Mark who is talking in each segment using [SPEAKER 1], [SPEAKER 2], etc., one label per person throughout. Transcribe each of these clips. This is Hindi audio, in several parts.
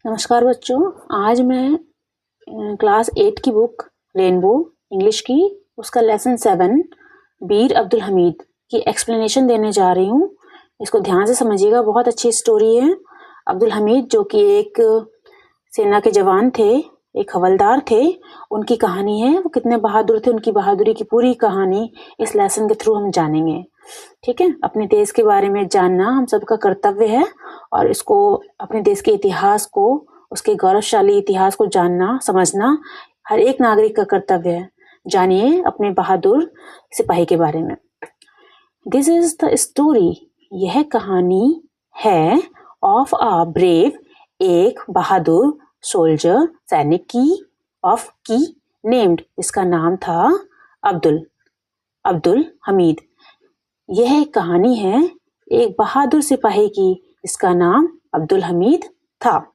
[SPEAKER 1] नमस्कार बच्चों, आज मैं क्लास 8 की बुक रेनबो इंग्लिश की उसका लेसन 7 बीर अब्दुल हमीद की एक्सप्लेनेशन देने जा रही हूँ। इसको ध्यान से समझिएगा, बहुत अच्छी स्टोरी है। अब्दुल हमीद जो कि एक सेना के जवान थे, एक हवलदार थे, उनकी कहानी है। वो कितने बहादुर थे, उनकी बहादुरी की पूरी कहानी इस लेसन के थ्रू हम जानेंगे। ठीक है, अपने देश के बारे में जानना हम सबका कर्तव्य है और इसको अपने देश के इतिहास को, उसके गौरवशाली इतिहास को जानना समझना हर एक नागरिक का कर्तव्य है। जानिए अपने बहादुर सिपाही के बारे में। दिस इज द स्टोरी, यह कहानी है ऑफ अ ब्रेव, एक बहादुर सोल्जर सैनिक की, ऑफ की नेम्ड, इसका नाम था अब्दुल हमीद। यह एक कहानी है एक बहादुर सिपाही की, इसका नाम अब्दुल हमीद था।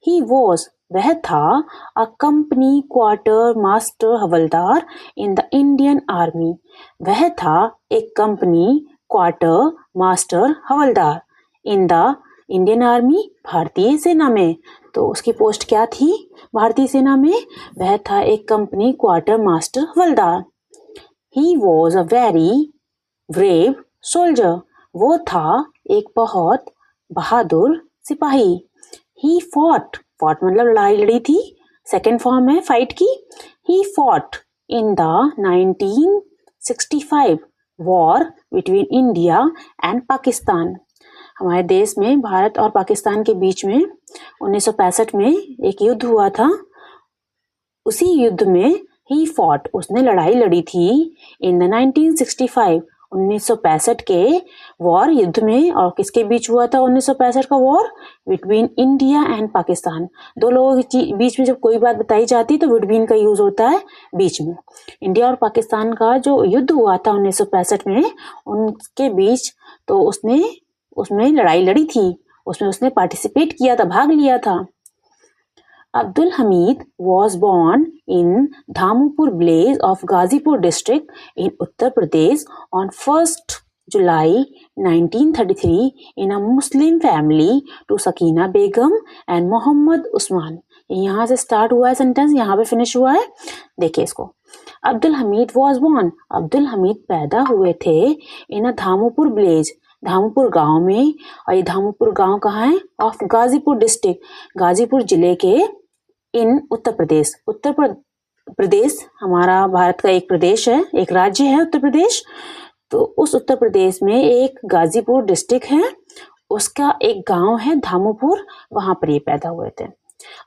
[SPEAKER 1] He was, वह था, a company quarter master havildar in the Indian Army। वह था एक company quarter master havildar in the Indian Army, भारतीय सेना में। तो उसकी पोस्ट क्या थी भारतीय सेना में? वह था एक company quarter master havildar. He was a very brave soldier, वो था एक बहुत बहादुर सिपाही। ही फॉट मतलब लड़ाई लड़ी थी, सेकेंड फॉर्म है फाइट की। He fought in the 1965 war between India and Pakistan. हमारे देश में भारत और पाकिस्तान के बीच में 1965 में एक युद्ध हुआ था। उसी युद्ध में ही फॉट, उसने लड़ाई लड़ी थी इन द 1965 1965 के वॉर युद्ध में। और किसके बीच हुआ था 1965 का war? Between India and Pakistan. दो लोगों के बीच में जब कोई बात बताई जाती है तो बिटवीन का यूज होता है बीच में। इंडिया और पाकिस्तान का जो युद्ध हुआ था 1965 में, उनके बीच तो उसमें लड़ाई लड़ी थी, उसमें उसने पार्टिसिपेट किया था, भाग लिया था। Abdul Hamid was born in Dhamupur Blaze of Ghazipur district in Uttar Pradesh on 1st July 1933 in a Muslim family to Sakina Begum and Mohammad Usman। यहाँ से स्टार्ट हुआ है सेंटेंस, यहाँ पे फिनिश हुआ है। देखिए इसको, अब्दुल हमीद वॉज बॉर्न, अब्दुल हमीद पैदा हुए थे इन अ धामुपुर ब्लेज, धामुपुर गांव में। और ये धामुपुर गांव कहाँ है? ऑफ गाजीपुर डिस्ट्रिक्ट, गाजीपुर जिले के इन उत्तर प्रदेश। उत्तर प्रदेश हमारा भारत का एक प्रदेश है, एक राज्य है उत्तर प्रदेश। तो उस उत्तर प्रदेश में एक गाजीपुर डिस्ट्रिक्ट है, उसका एक गांव है धामुपुर, वहां पर ये पैदा हुए थे।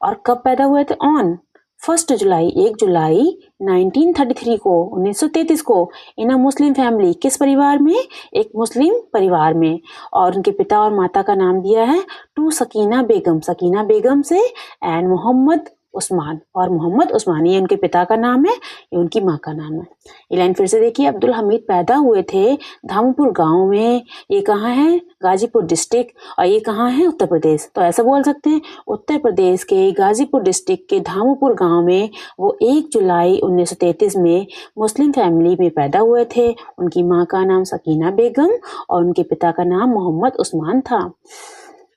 [SPEAKER 1] और कब पैदा हुए थे? ऑन 1 जुलाई 1 जुलाई 1933 को, 1933 को, इन अ मुस्लिम फैमिली, किस परिवार में? एक मुस्लिम परिवार में। और उनके पिता और माता का नाम दिया है टू सकीना बेगम, सकीना बेगम से, एंड मोहम्मद उस्मान, और मोहम्मद उस्मान, ये उनके पिता का नाम है, ये उनकी माँ का नाम है। ये लाइन फिर से देखिए, अब्दुल हमीद पैदा हुए थे धामुपुर गांव में। ये कहाँ है? गाजीपुर डिस्ट्रिक्ट। और ये कहाँ है? उत्तर प्रदेश। तो ऐसा बोल सकते हैं, उत्तर प्रदेश के गाजीपुर डिस्ट्रिक्ट के धामुपुर गांव में वो 1 जुलाई 1933 में मुस्लिम फैमिली में पैदा हुए थे। उनकी माँ का नाम सकीना बेगम और उनके पिता का नाम मोहम्मद उस्मान था।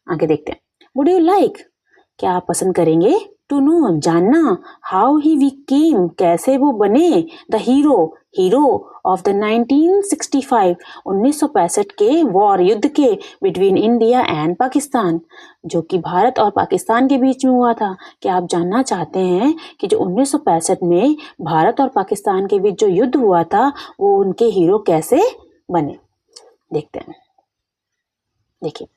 [SPEAKER 1] आगे देखते हैं, वुड यू लाइक, क्या आप पसंद करेंगे? टू नो, जानना, हाउ ही बिकेम, कैसे वो बने, द हीरो ऑफ द 1965 1965 के वॉर, युद्ध के, बिटवीन इंडिया एंड पाकिस्तान, जो कि भारत और पाकिस्तान के बीच में हुआ था। क्या आप जानना चाहते हैं कि जो 1965 में भारत और पाकिस्तान के बीच जो युद्ध हुआ था वो उनके हीरो कैसे बने? देखते हैं। देखिए,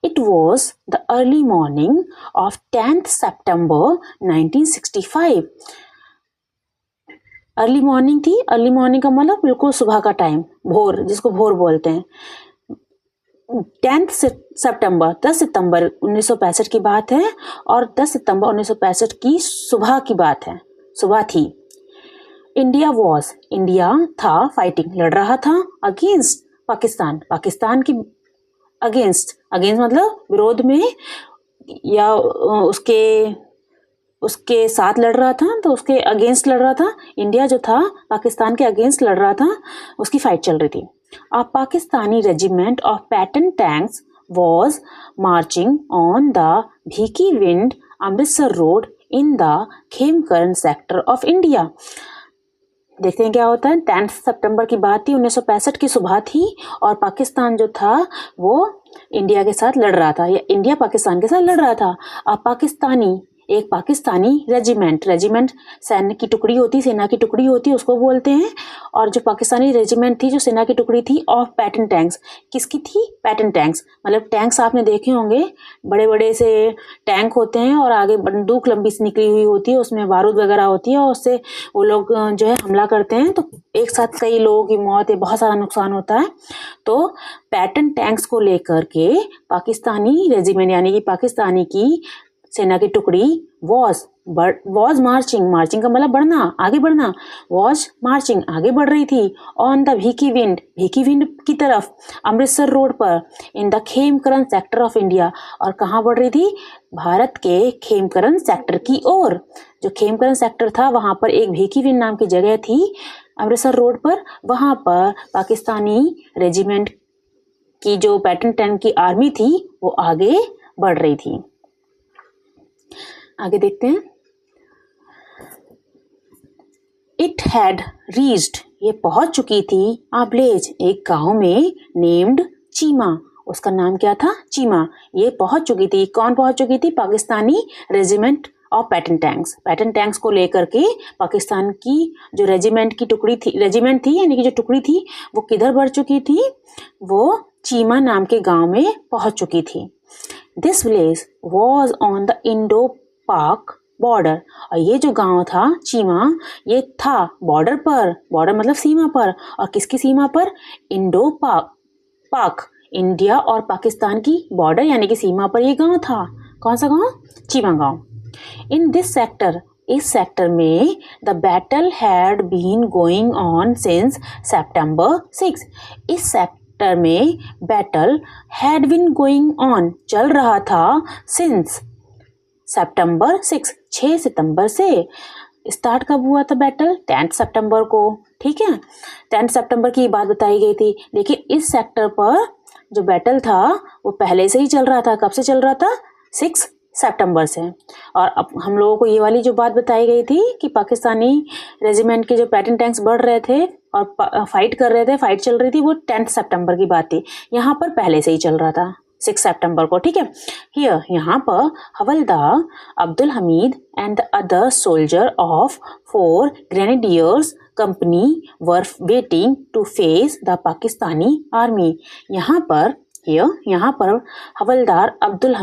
[SPEAKER 1] It was the early morning of 10th September 1965। Early morning थी, अर्ली मॉर्निंग का मतलब बिल्कुल सुबह का टाइम, भोर, जिसको भोर बोलते हैं। 10 सितंबर 10 सितंबर 1965 की बात है, और 10 सितंबर 1965 की सुबह की बात है, सुबह थी। इंडिया था, फाइटिंग, लड़ रहा था, अगेंस्ट पाकिस्तान, पाकिस्तान की अगेंस्ट मतलब विरोध में, या उसके साथ लड़ रहा था, तो उसके अगेंस्ट लड़ रहा था। इंडिया जो था पाकिस्तान के अगेंस्ट लड़ रहा था, उसकी फाइट चल रही थी। A Pakistani regiment of Patton tanks was marching on the Bhiki Wind Amritsar Road in the Khemkaran sector of India. देखते हैं क्या होता है। 10 सितंबर की बात थी, 1965 की सुबह थी और पाकिस्तान जो था वो इंडिया के साथ लड़ रहा था, या इंडिया पाकिस्तान के साथ लड़ रहा था। अब एक पाकिस्तानी रेजिमेंट सैन्य की टुकड़ी होती, सेना की टुकड़ी होती, उसको बोलते हैं। और जो पाकिस्तानी रेजिमेंट थी, जो सेना की टुकड़ी थी, ऑफ पैटर्न टैंक्स, किसकी थी? Pattern tanks. मतलब टैंक्स आपने देखे होंगे, बड़े बड़े से टैंक होते हैं और आगे बंदूक लंबी सी निकली हुई होती है, उसमें बारूद वगैरह होती है और उससे वो लोग जो है हमला करते हैं, तो एक साथ कई लोगों की मौत, बहुत सारा नुकसान होता है। तो पैटर्न टैंक्स को लेकर के पाकिस्तानी रेजिमेंट यानी कि पाकिस्तानी की सेना की टुकड़ी वॉज मार्चिंग का मतलब बढ़ना, आगे बढ़ना, वॉज मार्चिंग आगे बढ़ रही थी, ऑन द भीकी विंड की तरफ, अमृतसर रोड पर, in the Khemkaran sector of India. और कहाँ बढ़ रही थी? भारत के खेमकरन सेक्टर की ओर। जो खेमकरन सेक्टर था वहां पर एक भीकी विंड नाम की जगह थी अमृतसर रोड पर, वहां पर पाकिस्तानी रेजिमेंट की जो पैटर्न टैंक की आर्मी थी वो आगे बढ़ रही थी। आगे देखते हैं। इट हैड रीच्ड, ये पहुंच चुकी थी, अ विलेज, एक गांव में, नेम्ड चीमा, उसका नाम क्या था? चीमा। ये पहुंच चुकी थी, कौन पहुंच चुकी थी? Pakistani regiment of pattern tanks को लेकर के पाकिस्तान की जो रेजिमेंट थी यानी कि जो टुकड़ी थी वो किधर बढ़ चुकी थी? वो चीमा नाम के गांव में पहुंच चुकी थी। This village was on the Indo पाक बॉर्डर, और ये जो गांव था चीमा, ये था बॉर्डर पर, बॉर्डर मतलब सीमा पर, और किसकी सीमा पर? इंडो पाक, इंडिया और पाकिस्तान की बॉर्डर यानी कि सीमा पर ये गांव था। कौन सा गांव? चीमा गांव। इन दिस सेक्टर, इस सेक्टर में, the battle had been going on since September 6, इस सेक्टर में battle had been going on, चल रहा था, सिंस September 6, 6 सितंबर से। स्टार्ट कब हुआ था बैटल? 10 सितंबर को, ठीक है, 10 सितंबर की बात बताई गई थी। लेकिन इस सेक्टर पर जो बैटल था वो पहले से ही चल रहा था। कब से चल रहा था? 6 सितंबर से। और अब हम लोगों को ये वाली जो बात बताई गई थी कि पाकिस्तानी रेजिमेंट के जो पैटर्न टैंक्स बढ़ रहे थे और फाइट कर रहे थे, फाइट चल रही थी, वो 10 सितंबर की बात थी। यहाँ पर पहले से ही चल रहा था 6 सितंबर को, ठीक है। हियर, यहाँ पर havildar Abdul Hamid and the other soldier of 4 grenadiers company were waiting to face the Pakistani army. यहाँ पर हवलदार अब्दुल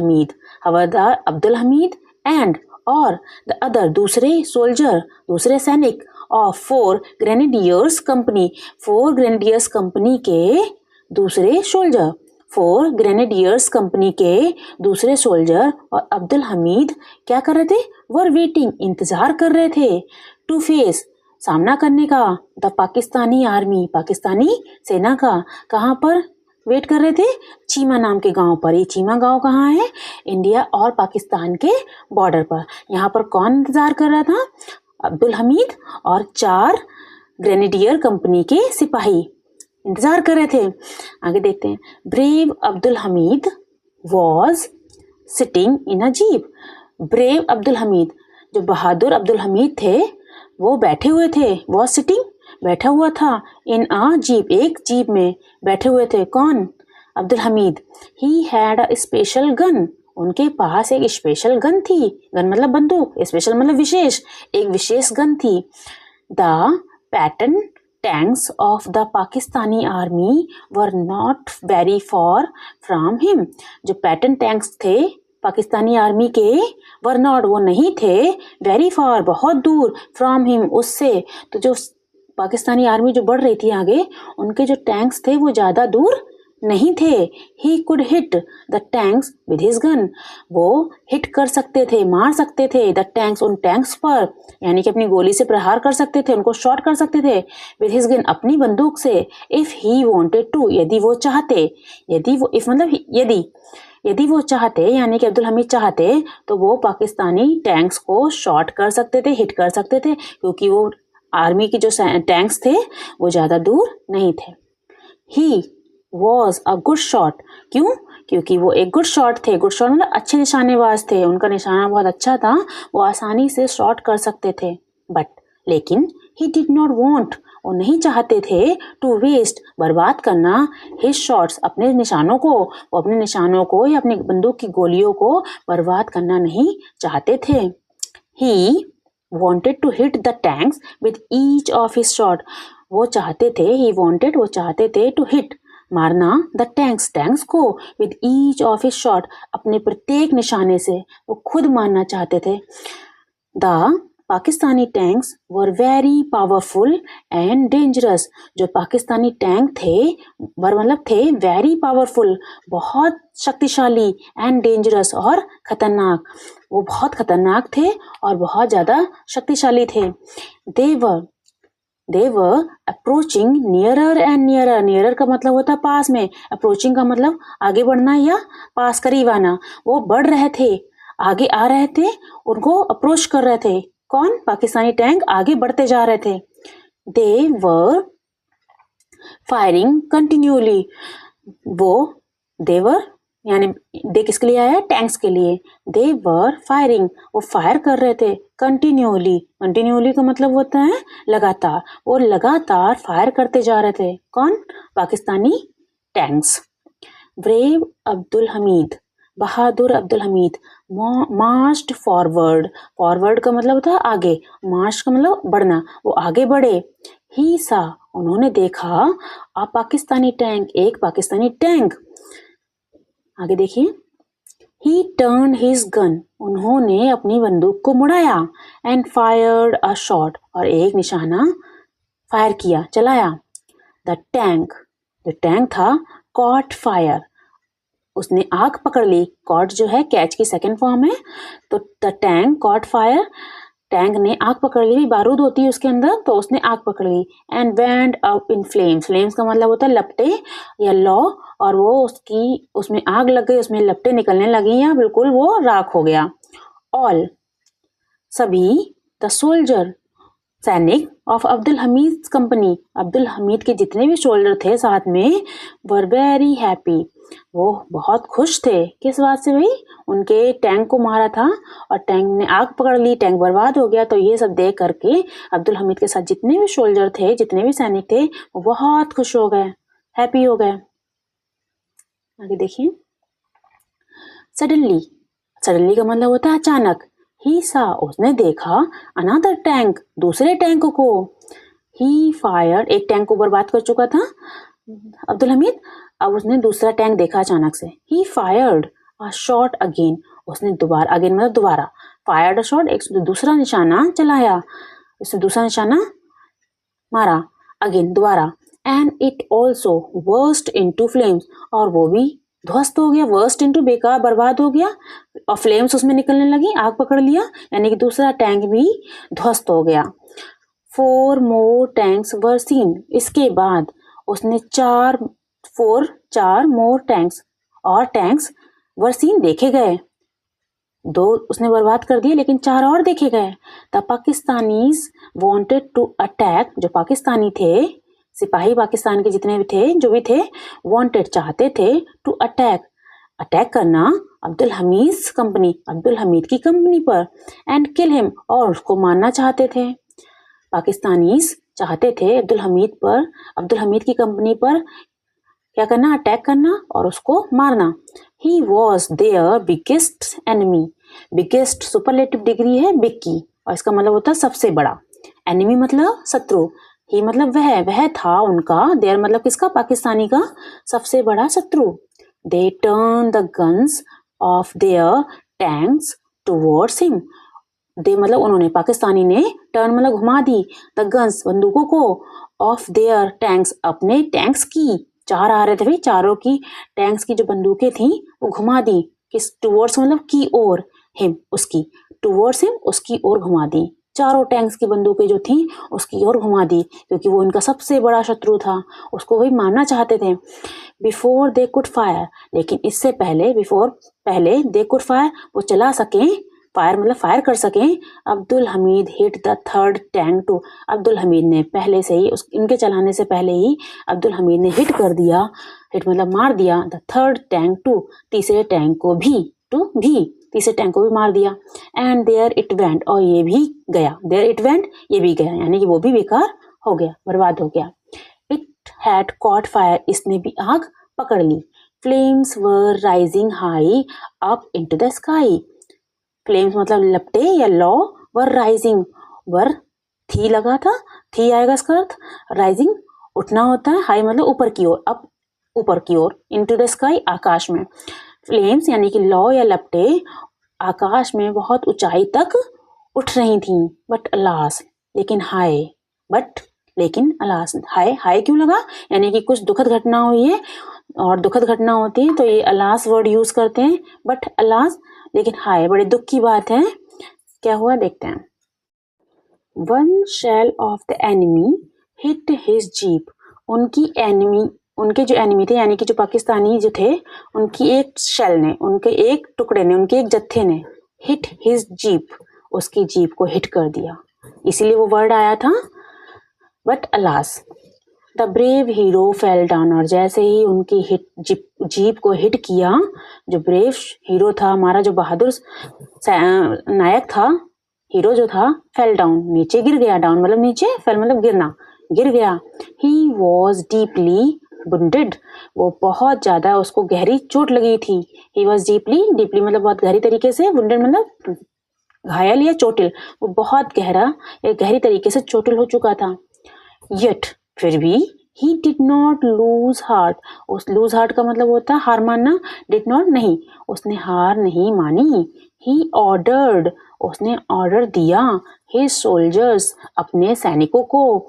[SPEAKER 1] हमीद एंड और द अदर, दूसरे सैनिक ऑफ 4 ग्रेनेडियर्स कंपनी के दूसरे सोल्जर, 4 ग्रेनेडियर्स कंपनी के दूसरे सोल्जर और अब्दुल हमीद क्या कर रहे थे? वर वेटिंग, इंतजार कर रहे थे, टू फेस, सामना करने का, द पाकिस्तानी आर्मी, पाकिस्तानी सेना का। कहाँ पर वेट कर रहे थे? चीमा नाम के गांव पर। ये चीमा गांव कहाँ है? इंडिया और पाकिस्तान के बॉर्डर पर। यहाँ पर कौन इंतजार कर रहा था? अब्दुल हमीद और 4 ग्रेनेडियर कंपनी के सिपाही इंतजार कर रहे थे। आगे देखते हैं। Brave Abdul Hamid was sitting in a jeep. Brave Abdul Hamid, जो बहादुर अब्दुल हमीद थे, वो बैठे हुए थे। वॉज सिटिंग, बैठा हुआ था, इन अ जीप, एक जीप में बैठे हुए थे। कौन? Abdul Hamid. He had a special gun, उनके पास एक स्पेशल गन थी। गन मतलब बंदूक, स्पेशल मतलब विशेष, एक विशेष गन थी। The pattern tanks of the Pakistani army were not very far from him. जो पैटर्न टैंक्स थे पाकिस्तानी आर्मी के, वर नॉट, वो नहीं थे, वेरी फार, बहुत दूर, फ्रॉम हिम, उससे। तो जो पाकिस्तानी आर्मी जो बढ़ रही थी आगे, उनके जो टैंक्स थे वो ज्यादा दूर नहीं थे। He could hit the tanks with his gun, वो हिट कर सकते थे, मार सकते थे द टैंक्स, उन टैंक्स पर, यानी कि अपनी गोली से प्रहार कर सकते थे, उनको शॉट कर सकते थे, विद हिज गन, अपनी बंदूक से। इफ ही वांटेड टू, यदि वो चाहते, यदि वो चाहते यानी कि अब्दुल हमीद चाहते, तो वो पाकिस्तानी टैंक्स को शॉट कर सकते थे, हिट कर सकते थे, क्योंकि वो आर्मी के जो टैंक्स थे वो ज्यादा दूर नहीं थे। He was a good shot, क्यों? क्योंकि वो एक गुड शॉट थे। गुड शॉट मतलब अच्छे निशानेबाज थे, उनका निशाना बहुत अच्छा था, वो आसानी से शॉट कर सकते थे। बट लेकिन ही डिड नॉट वॉन्ट, वो नहीं चाहते थे टू वेस्ट, बर्बाद करना हिज शॉट्स, अपने निशानों को, वो अपने निशानों को या अपनी बंदूक की गोलियों को बर्बाद करना नहीं चाहते थे। ही wanted to hit the tanks with each of his shot, वो चाहते थे to hit, मारना the tanks को with each of his shot, अपने प्रत्येक निशाने से वो खुद मारना चाहते थे। The Pakistani tanks were very powerful and dangerous, जो पाकिस्तानी टैंक थे मतलब थे very powerful, बहुत शक्तिशाली, and dangerous और खतरनाक, वो बहुत खतरनाक थे और बहुत ज़्यादा शक्तिशाली थे। They were approaching nearer and nearer, nearer का मतलब होता है पास में, approaching का मतलब आगे बढ़ना या पास करीब आना, वो बढ़ रहे थे, आगे आ रहे थे, उनको अप्रोच कर रहे थे। कौन? पाकिस्तानी टैंक आगे बढ़ते जा रहे थे। They were firing continually, they were यानी दे किसके लिए आया? टैंक्स के लिए। They were firing, वो फायर कर रहे थे continually, continually का मतलब होता है लगातार, वो लगातार फायर करते जा रहे थे। कौन? पाकिस्तानी टैंक्स। ब्रेव अब्दुल हमीद, बहादुर Abdul Hamid marched forward, forward का मतलब होता है आगे, मार्च का मतलब बढ़ना, वो आगे बढ़े। ही सा, उन्होंने देखा, आ पाकिस्तानी टैंक, एक पाकिस्तानी टैंक। आगे देखिए, he turned his gun, उन्होंने अपनी बंदूक को मुड़ाया, and fired a shot, और एक निशाना फायर किया, चलाया। The tank, जो टैंक था, caught fire, उसने आग पकड़ ली। caught जो है कैच की सेकंड फॉर्म है, तो the tank caught fire, tank ने आग पकड़ ली, बारूद होती है उसके अंदर, तो उसने आग पकड़ ली। And went up in flames, flames का मतलब होता है लपटे या लौ, और वो उसमें आग लग गई, उसमें लपटे निकलने लगी या बिल्कुल वो राख हो गया। ऑल, सभी, द सोल्जर, सैनिक ऑफ अब्दुल हमीद कंपनी, अब्दुल हमीद के जितने भी सोल्जर थे साथ में, वर वेरी हैप्पी, वो बहुत खुश थे। किस बात से भाई? उनके टैंक को मारा था और टैंक ने आग पकड़ ली, टैंक बर्बाद हो गया, तो ये सब देख करके अब्दुल हमीद के साथ जितने भी सोल्जर थे, जितने भी सैनिक थे, वो बहुत खुश हो गए, हैप्पी हो गए। आगे देखिए, सडनली, सडनली का मतलब होता है अचानक। ही सा, उसने देखा, अनदर टैंक, दूसरे टैंक को। ही फायर, एक टैंक को बर्बाद कर चुका था अब्दुल हमीद, अब उसने दूसरा टैंक देखा अचानक से। ही फायर्ड अ शॉट अगेन, उसने दोबारा, अगेन मतलब दोबारा, फायर्ड अ शॉट, एक दूसरा निशाना चलाया, उसने दूसरा निशाना मारा, अगेन दोबारा। And it also worst into flames, और वो भी ध्वस्त हो गया, वर्स्ट इनटू बेकार, बर्बाद हो गया, और फ्लेम्स उसमें निकलने लगी, आग पकड़ लिया, यानी कि दूसरा टैंक भी ध्वस्त हो गया। 4 more टैंक्स वर सीन, इसके बाद उसने चार मोर टैंक्स, और टैंक्स वर सीन, देखे गए। 2 उसने बर्बाद कर दिए, लेकिन 4 और देखे गए। The Pakistanis wanted to attack, जो पाकिस्तानी थे, सिपाही पाकिस्तान के जितने भी थे, जो भी थे, वांटेड चाहते थे, टू अटैक, अटैक करना अब्दुल हमीद कंपनी, अब्दुल हमीद की कंपनी पर, एंड किल हिम, और उसको मारना चाहते थे। पाकिस्तानीज चाहते थे अब्दुल हमीद की कंपनी पर क्या करना? अटैक करना और उसको मारना। He was their biggest enemy, biggest superlative degree है बिग की, और इसका मतलब होता है सबसे बड़ा, एनिमी मतलब शत्रु, ही मतलब वह था उनका, देयर मतलब किसका? पाकिस्तानी का सबसे बड़ा शत्रु। They turn the guns of their tanks towards him, they मतलब उन्होंने, पाकिस्तानी ने, टर्न मतलब घुमा दी, द गन्स बंदूकों को, ऑफ देयर टैंक्स अपने टैंक्स की, 4 आ रहे थे भाई, चारों की टैंक्स की जो बंदूकें थी वो घुमा दी, किस? टुवर्ड्स मतलब की ओर, हिम उसकी, टुवर्ड्स हिम उसकी ओर घुमा दी, चारों टैंक्स की बंदूकें जो थी उसकी ओर घुमा दी, क्योंकि वो इनका सबसे बड़ा शत्रु था, उसको वही मारना चाहते थे। बिफोर दे कुड फायर, लेकिन इससे पहले, पहले दे कुड फायर, वो चला सके फायर मतलब फायर कर सकें, Abdul Hamid hit the third tank too. Abdul Hamid ने पहले से ही इनके चलाने से पहले ही अब्दुल हमीद ने हिट कर दिया, हिट मतलब मार दिया, द थर्ड टैंक टू, तीसरे टैंक को भी, टू भी, तीसरे टैंक को भी मार दिया। एंड देयर इट वेंट, और ये भी गया, देयर इट वेंट, ये भी गया, यानी कि वो भी बेकार हो गया, बर्बाद हो गया। इट हैड कॉट फायर, इसने भी आग पकड़ ली। Flames were rising high up into the sky. Flames मतलब लपटे या लौ, वर राइजिंग, वर थी लगा था, थी आएगा इसका अर्थ, राइजिंग उठना होता है, हाई मतलब ऊपर की ओर, अप ऊपर की ओर, इनटू द स्काई आकाश में। फ्लेम्स यानी कि लौ या लपटे आकाश में बहुत ऊंचाई तक उठ रही थी। बट अलास, लेकिन हाय, बट लेकिन अलास, हाय, हाय क्यों लगा, यानी कि कुछ दुखद घटना हुई है और दुखद घटना होती है तो ये अलास वर्ड यूज करते हैं। बट अलास, लेकिन हाय, बड़े दुख की बात है, क्या हुआ देखते हैं। One shell of the enemy hit his jeep, उनकी एनिमी, उनके जो एनिमी थे यानी कि जो पाकिस्तानी जो थे, उनकी एक शेल ने, उनके एक टुकड़े ने, उनके एक जत्थे ने हिट हिज जीप, उसकी जीप को हिट कर दिया, इसीलिए वो वर्ड आया था। But alas, the brave hero fell down, और जैसे ही उनकी जीप को हिट किया, जो ब्रेव हीरो था, हमारा जो बहादुर नायक था, हीरो जो था, फेल डाउन, नीचे गिर गया, डाउन मतलब नीचे, फेल मतलब गिरना, गिर गया। ही वॉज डीपली वुंडेड, वो बहुत ज्यादा, उसको गहरी चोट लगी थी। ही वॉज डीपली, डीपली मतलब बहुत गहरी तरीके से, वुंडेड मतलब घायल या चोटिल, वो बहुत गहरा या गहरी तरीके से चोटिल हो चुका था। Yet, फिर भी he did not lose heart, उस lose heart का मतलब होता है हार मानना, did not नहीं, उसने हार नहीं मानी। He ordered, उसने ऑर्डर दिया, his soldiers, अपने सैनिकों को,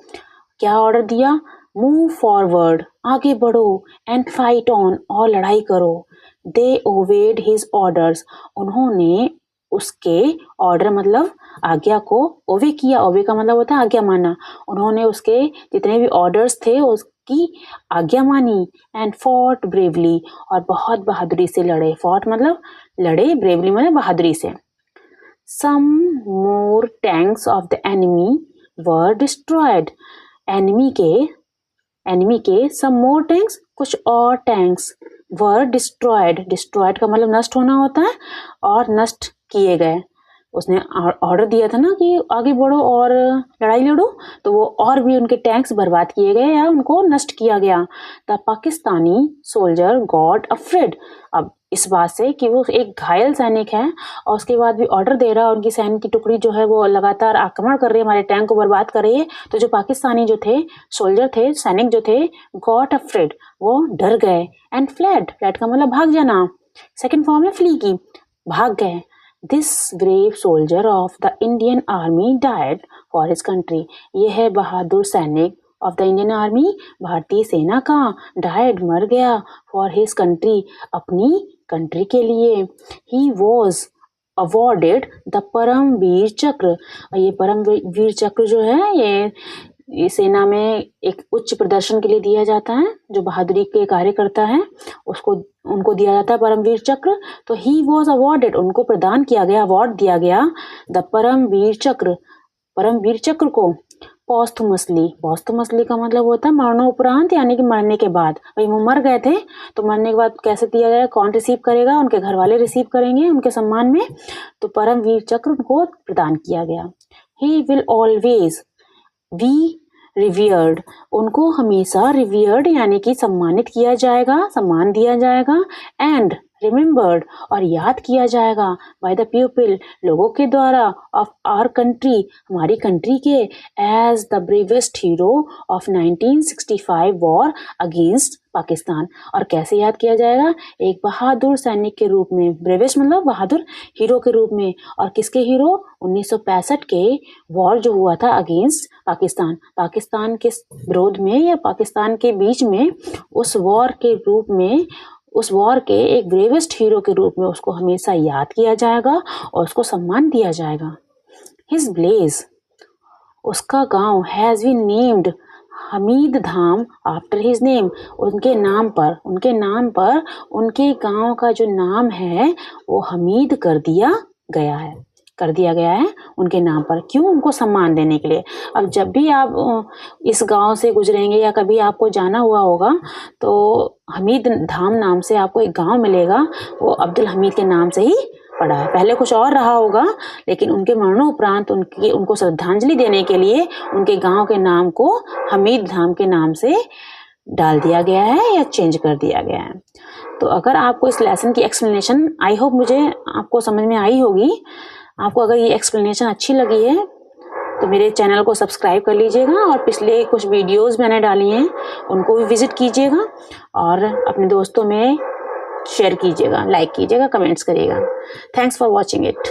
[SPEAKER 1] क्या ऑर्डर दिया, move forward, आगे बढ़ो, and fight on, और लड़ाई करो। They obeyed his orders, उन्होंने उसके ऑर्डर मतलब आज्ञा को ओवे किया, ओवे का मतलब होता है आज्ञा माना, उन्होंने उसके जितने भी ऑर्डर्स थे उसकी आज्ञा मानी। एंड फॉट ब्रेवली, और बहुत बहादुरी से लड़े, फॉट मतलब लड़े, ब्रेवली मतलब बहादुरी से। Some more tanks of the enemy were destroyed, enemy के सम मोर टैंक्स, कुछ और टैंक्स, वर डिस्ट्रॉयड, डिस्ट्रॉयड का मतलब नष्ट होना होता है, और नष्ट किए गए। उसने ऑर्डर दिया था ना कि आगे बढ़ो और लड़ाई लड़ो, तो वो और भी उनके टैंक्स बर्बाद किए गए या उनको नष्ट किया गया। The Pakistani soldier got afraid, अब इस बात से कि वो एक घायल सैनिक है और उसके बाद भी ऑर्डर दे रहा है, उनकी सैनिक की टुकड़ी जो है वो लगातार आक्रमण कर रही है, हमारे टैंक को बर्बाद कर रही है, तो जो पाकिस्तानी जो थे सोल्जर थे, सैनिक जो थे, गॉट अफ्रेड, वो डर गए। एंड फ्लैड, फ्लैड का मतलब भाग जाना, सेकेंड फॉर्म है फ्ली की, भाग गए। This brave soldier of the Indian Army died for his country, ये है बहादुर सैनिक of the Indian Army, भारतीय सेना का, died मर गया, for his country, अपनी कंट्री के लिए। He was awarded the परम वीर चक्र, ये परम वीर चक्र जो है ये सेना में एक उच्च प्रदर्शन के लिए दिया जाता है, जो बहादुरी के कार्य करता है उसको, उनको दिया जाता है परमवीर चक्र। तो ही वॉज अवॉर्डेड, उनको प्रदान किया गया, अवार्ड दिया गया, द परमवीर चक्र को पॉस्थुमसली, पॉस्थुमसली का मतलब होता है मरणोपरांत, यानी कि मरने के बाद, भाई वो मर गए थे तो मरने के बाद कैसे दिया जाएगा, कौन रिसीव करेगा, उनके घर वाले रिसीव करेंगे उनके सम्मान में, तो परमवीर चक्र उनको प्रदान किया गया। He will always be revered, उनको हमेशा रिवियर्ड यानी कि सम्मानित किया जाएगा, सम्मान दिया जाएगा। एंड रिमेम्बर्ड, और याद किया जाएगा, बाय द पीपल, लोगों के द्वारा, ऑफ आवर कंट्री, हमारी कंट्री के, as the bravest hero of 1965 war against Pakistan, और कैसे याद किया जाएगा, एक बहादुर सैनिक के रूप में, ब्रेवेस्ट मतलब बहादुर हीरो के रूप में, और किसके हीरो, 1965 के वॉर जो हुआ था अगेंस्ट पाकिस्तान, पाकिस्तान के विरोध में या पाकिस्तान के बीच में, उस वॉर के रूप में, उस वॉर के एक ब्रेवेस्ट हीरो के रूप में उसको हमेशा याद किया जाएगा और उसको सम्मान दिया जाएगा। हिज ब्लेज, उसका गांव, has been named, Hamid Dham, after his name, उनके नाम पर उनके गांव का जो नाम है वो हमीद कर दिया गया है। कर दिया गया है उनके नाम पर। क्यों? उनको सम्मान देने के लिए। अब जब भी आप इस गांव से गुजरेंगे या कभी आपको जाना हुआ होगा तो हमीद धाम नाम से आपको एक गांव मिलेगा, वो अब्दुल हमीद के नाम से ही पड़ा है। पहले कुछ और रहा होगा, लेकिन उनके मरणोपरांत उनको श्रद्धांजलि देने के लिए उनके गांव के नाम को हमीद धाम के नाम से डाल दिया गया है या चेंज कर दिया गया है। तो अगर आपको इस लेसन की एक्सप्लेनेशन, आई होप मुझे आपको समझ में आई होगी। आपको अगर ये एक्सप्लेनेशन अच्छी लगी है तो मेरे चैनल को सब्सक्राइब कर लीजिएगा और पिछले कुछ वीडियोस मैंने डाली हैं उनको भी विजिट कीजिएगा और अपने दोस्तों में शेयर कीजिएगा, लाइक कीजिएगा, कमेंट्स करिएगा। Thanks for watching it.